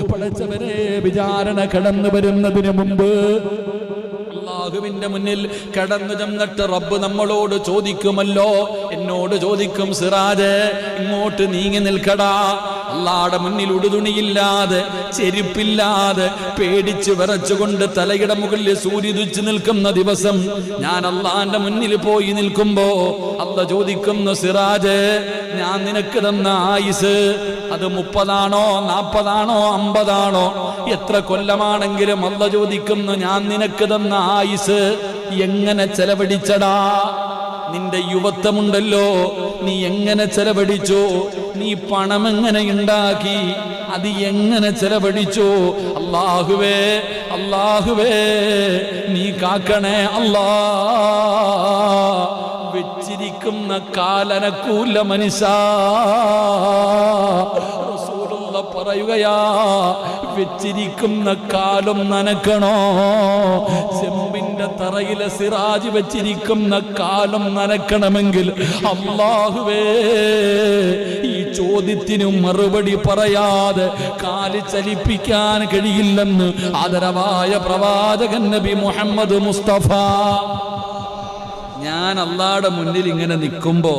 പടച്ചവരെ, വിചാരണ കടന്നു വരുന്നതിന് മുമ്പ് അല്ലാഹുവിന്റെ മുന്നിൽ കടന്നു ചെന്നിട്ട് റബ്ബ് നമ്മളോട് ചോദിക്കുമല്ലോ, എന്നോട് ചോദിക്കും, സിറാജ് ഇങ്ങോട്ട് നീങ്ങി നിൽക്കടാ. അല്ലാഹുവിന്റെ മുന്നിൽ ഉടുതുണിയില്ലാതെ ചെരുപ്പില്ലാതെ പേടിച്ച് വിറച്ചുകൊണ്ട് തലയുടെ മുകളിൽ സൂര്യനുദിച്ചു നിൽക്കുന്ന ദിവസം ഞാൻ അല്ലാഹുവിന്റെ മുന്നിൽ പോയി നിൽക്കുമ്പോ അല്ലാഹു ചോദിക്കുന്നു, സിറാജ് ഞാൻ നിനക്ക് തന്ന ആയുസ് അത് 30 40 50 എത്ര കൊല്ലമാണെങ്കിലും അല്ലാഹു ചോദിക്കുന്നു, ഞാൻ നിനക്ക് തന്ന ആയുസ് എങ്ങനെ ചെലവഴിച്ചടാ? നിന്റെ യുവത്വമുണ്ടല്ലോ, നീ എങ്ങനെ ചെലവഴിച്ചു? നീ പണം എങ്ങനെ ഉണ്ടാക്കി? അത് എങ്ങനെ ചെലവഴിച്ചു? അല്ലാഹുവേ, അല്ലാഹുവേ നീ കാക്കണേ അല്ലാ. വെച്ചിരിക്കുന്ന കാലനക്കൂല മനുഷ്യ, റസൂലുള്ള പറയുകയാ, വെച്ചിരിക്കുന്ന കാലം നനക്കണോ? ചെമ്പിന്റെ തറയിലെ സിറാജ് വെച്ചിരിക്കുന്ന കാലം നനക്കണമെങ്കിൽ അല്ലാഹുവേ ഈ ചോദ്യത്തിനു മറുപടി പറയാതെ കാല് ചലിപ്പിക്കാൻ കഴിയില്ലെന്ന് ആദരവായ പ്രവാചകൻ നബി മുഹമ്മദ് മുസ്തഫ. ഞാൻ അല്ലാഹുവിന്റെ മുന്നിൽ ഇങ്ങനെ നിൽക്കുമ്പോ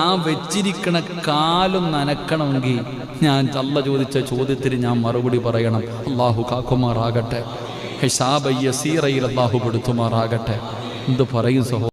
ആ വെച്ചിരിക്കണ കാലം നനക്കണമെങ്കിൽ ഞാൻ അല്ലാഹു ചോദിച്ച ചോദ്യത്തിന് ഞാൻ മറുപടി പറയണം. അല്ലാഹു കാക്കുമാറാകട്ടെ, ഹിസാബ് യസീറയിൽ അല്ലാഹു പെടുത്തുമാറാകട്ടെ. എന്ത് പറയും സഹോദരൻ?